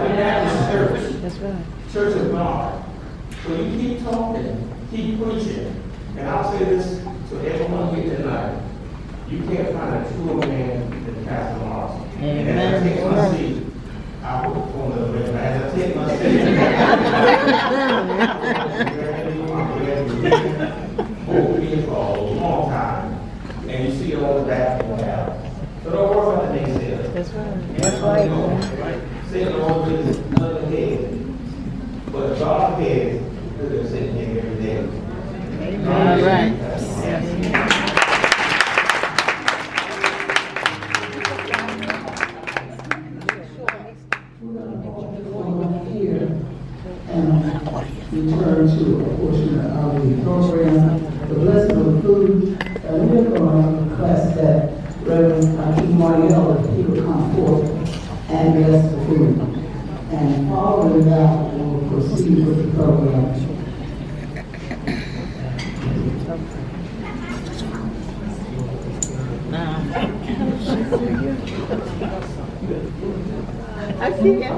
the Baptist church. That's right. Church of God. So you keep talking, keep preaching. And I'll say this to everyone here tonight. You can't find a truer man than Pastor Morris. And as I take my seat, I will phone the red. As I take my seat, both me for a long time. And you see all the back of the house. So don't worry about the naysayers. That's right. That's right. Satan always is another head. But God's head is sitting here every day. All right. Yes. Return to a portion of the program, the blessing of food. We're going to request that Reverend Mariel, if he would come forth and bless the food. And following that, we'll proceed with the program. I see it.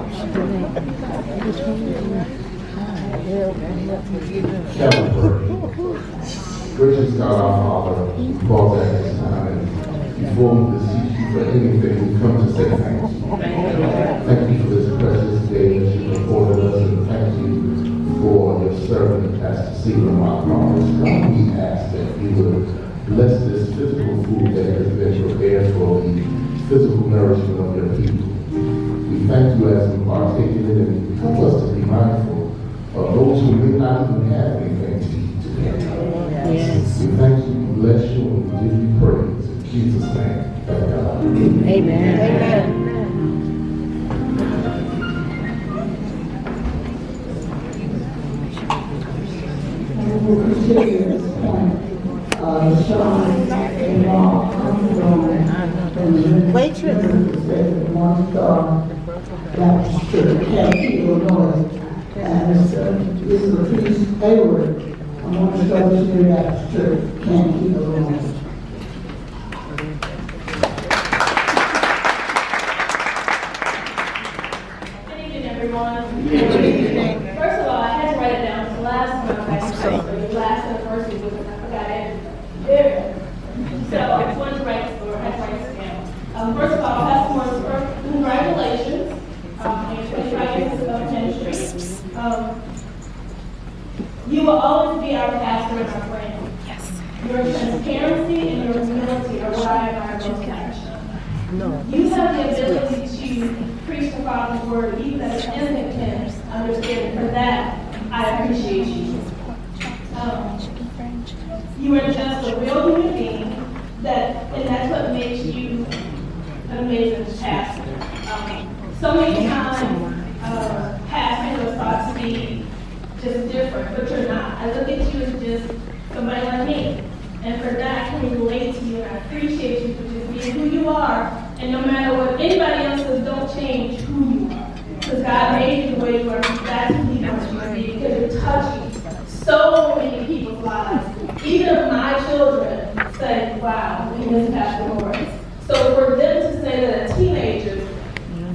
Gracious God, our Father, we pause at this time and before we beseech you for anything, we come to say thank you. Thank you for this precious day that you afforded us, and thank you for your servant, Pastor C Ramont Morris. God, we ask that you would bless this physical food that has been prepared for the physical nourishment of your people. We thank you as we partake in it, and help us to be mindful of those who may not even have anything to eat today. Yes. We thank you, we bless you, and we give you praise. In Jesus' name, thank God. Amen. Amen. We will continue at this point. Sean and Rob coming from Waitress. One Star Baptist Church, Katy, Illinois. And this is a priest, Hayward. I'm on the Missionary Baptist Church, Katy, Illinois. Good evening, everyone. Good evening. First of all, I had to write it down. The last time I the last anniversary was when I forgot it. There. So I just wanted to write this, or I had to write this down. First of all, Pastor Morris, congratulations. In 25 years of ministry. You will always be our pastor and our friend. Yes. Your transparency and your humility are what I admire most about you. You have the ability to preach the Father's word, even as an infant can understand. For that, I appreciate you. You are just a real human being, and that's what makes you an amazing pastor. So many times, pastors are thought to be just different, but you're not. I look at you as just somebody like me, and for that, I can relate to you, and I appreciate you for just being who you are, and no matter what anybody else says, don't change who you are, because God made you the way you are. That's who He wants you to be, because you're touching so many people's lives. Even if my children say, "Wow, we miss Pastor Morris," so for them to say that a teenager,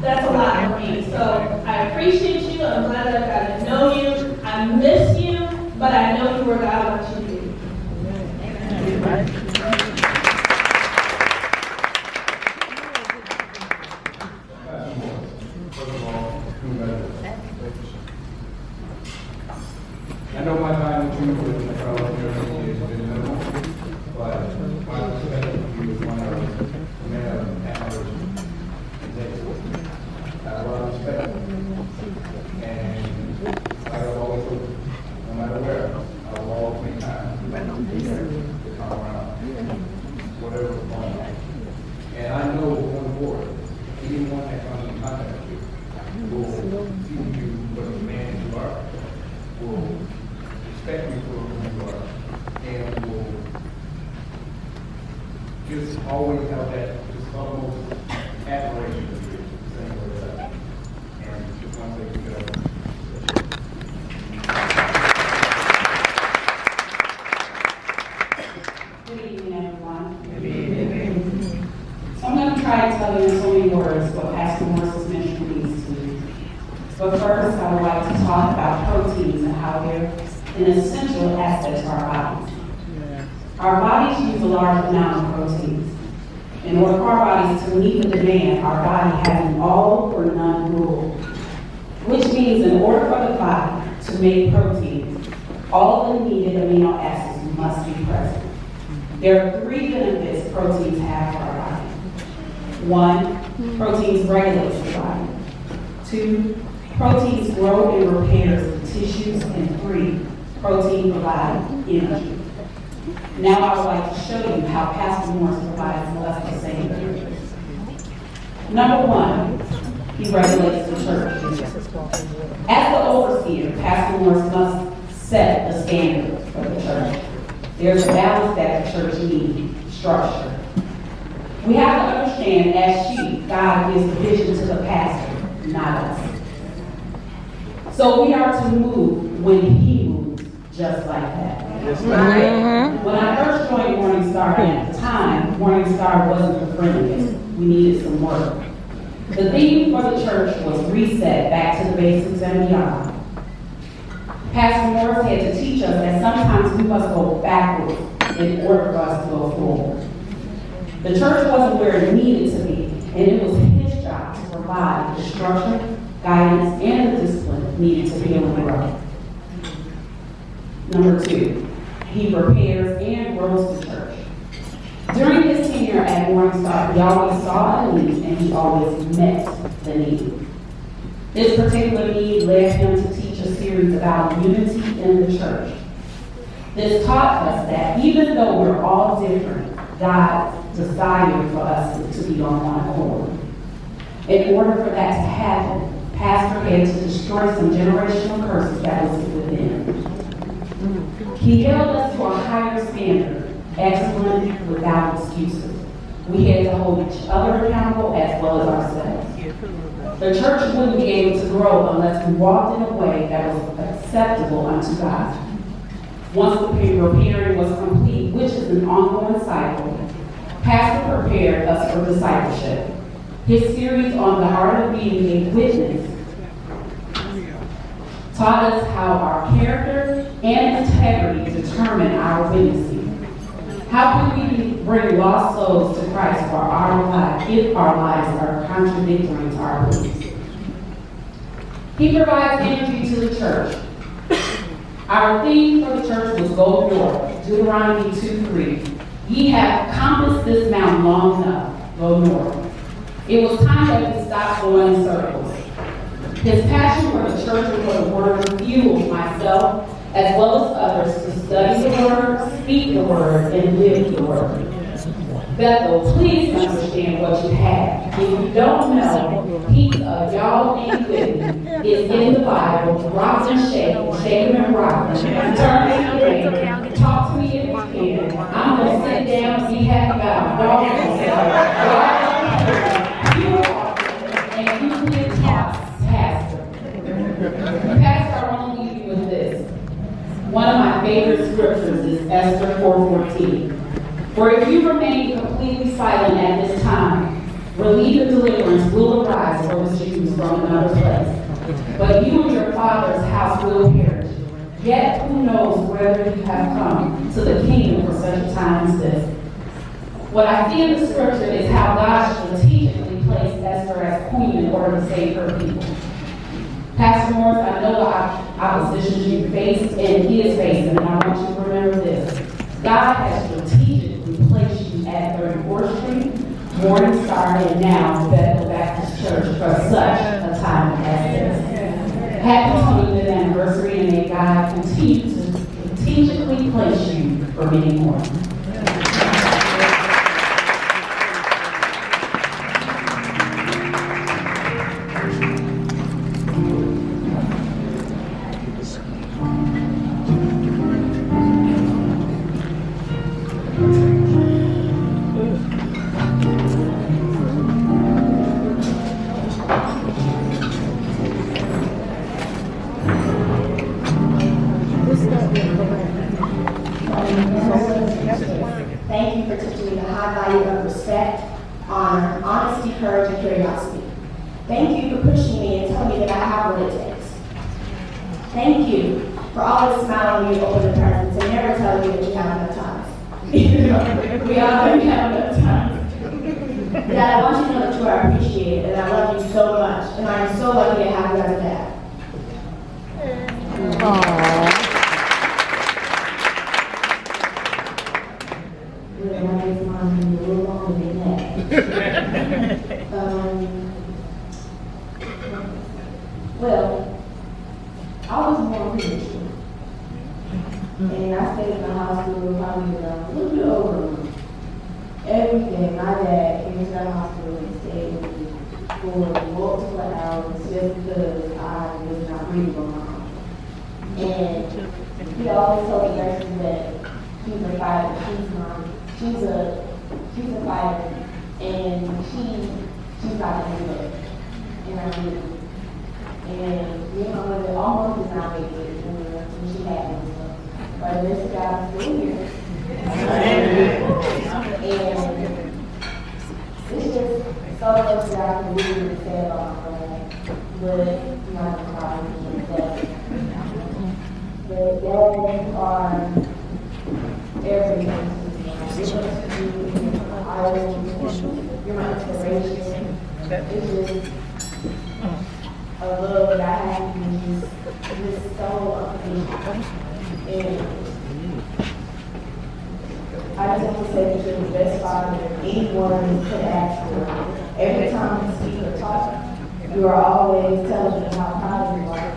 that's a lot for me. So I appreciate you. I'm glad that I got to know you. I miss you, but I know you where God wants you to be. I know my time with you was probably has been minimal, but my perspective of you is one of the man of admiration. I have a lot of respect. And like I've always told you, no matter where, I will always make time to come around, whatever is going on. And I know going forward, anyone that comes in contact with you will see you for the man you are, will respect you for who you are, and will just always have that just utmost admiration for you, same way as that. And just want to say good. Good evening, everyone. Good evening. So I'm going to try to tell you in so many words what Pastor Morris's ministry means to me. But first, I would like to talk about proteins and how they're an essential aspect to our bodies. Our bodies use a large amount of proteins. In order for our bodies to meet the demand, our body has an all or none rule, which means in order for the body to make proteins, all the needed amino acids must be present. There are 3 benefits proteins have for our body. 1, proteins regulate the body. 2, proteins grow and repairs the tissues. And 3, protein provides energy. Now I would like to show you how Pastor Morris provides us the same benefits. Number 1, he regulates the church. As the overseer, Pastor Morris must set the standard for the church. There's a balance that the church needs, structure. We have to understand, as sheep, God gives the vision to the pastor, not us. So we are to move when he moves, just like that. When I first joined Morning Star at the time, Morning Star wasn't the friendliest. We needed some work. The theme for the church was reset back to the basics and beyond. Pastor Morris had to teach us that sometimes we must go backwards in order for us to go forward. The church wasn't where it needed to be, and it was his job to provide the structure, guidance, and the discipline needed to be able to grow. Number 2, he prepares and grows the church. During his tenure at Morning Star, he always saw a need and he always met the need. This particular need led him to teach a series about unity in the church. This taught us that even though we're all different, God's desire for us is to be on one accord. In order for that to happen, Pastor had to destroy some generational curses that was within. He held us to a higher standard, excellent without excuses. We had to hold each other accountable as well as ourselves. The church wouldn't be able to grow unless we walked in a way that was acceptable unto God. Once the preparing was complete, which is an ongoing cycle, Pastor prepared us for discipleship. His series on the art of being a witness taught us how our character and integrity determine our witnessing. How can we bring lost souls to Christ for our lives if our lives are contradictory to our beliefs? He provides energy to the church. Our theme for the church was Go North, Deuteronomy 2:3. Ye have accomplished this mountain long enough, go north. It was time that we stopped going in circles. His passion for the church and for the word fueled myself as well as others to study the word, speak the word, and live the word. Bethel, please understand what you have. If you don't know, heaps of y'all ain't with me is in the Bible. Rock and shake them and rock them. Turn and talk to me if you can. I'm going to sit down and be happy about dog you are, and you live Pastor. Pastor, I want to leave you with this. One of my favorite scriptures is Esther 4:14. For if you remain completely silent at this time, relief and deliverance will arise for the Jews from another place. But you and your father's house will perish. Yet who knows whether you have come to the kingdom for such a time as this. What I see in the scripture is how God strategically placed Esther as queen in order to save her people. Pastor Morris, I know the opposition you faced and he is facing, and I want you to remember this. God has strategically placed you at 34th Street, Morning Star, and now Bethel Baptist Church for such a time as this. Happy 25th anniversary, and may God continue to strategically place you for many more. Thank you for teaching me the high value of respect, honor, honesty, courage, and curiosity. Thank you for pushing me and telling me that I have a what it takes. Thank you for always smiling when you open the presents and never telling me that you have enough time. We all know you have enough time. Dad, I want you to know that you are appreciated and I love you so much. And I am so lucky to have you as a dad. Well, I was born premature. And I stayed in the hospital probably a little bit over a month. Every day, my dad came to the hospital and stayed with me for multiple hours just because I was not breathing on my own. And he always told the nurses that she's a fighter, she's a fighter, and she's not gonna give up. And I did. And you know, it almost did not make it when she had me. But this guy's still here. And it's just so much that I can really say about my friend, but not the problem is that dads are everything to me. You're my inspiration. It's just a love that I have is just so unconditional. And I just want to say that you're the best father anyone could ask for. Every time you speak or talk, you are always telling me how proud you are.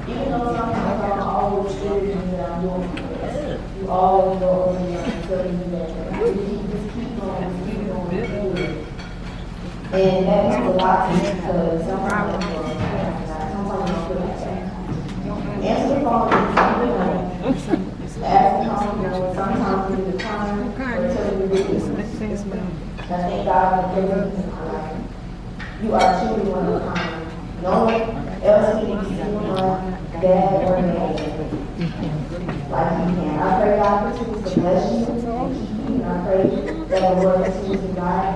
Even though sometimes I'm always cheering that I'm doing this, you always go over me and tell me that you just keep going, and that means a lot to me because sometimes I don't feel like that. Answer the phone and tell me ask the home, sometimes we need to come or tell you this. I thank God for giving me my life. You are truly one of a kind. No one else can see my dad or dad like you can. I pray God continues to bless you and keep you, and I pray that the Lord continues to guide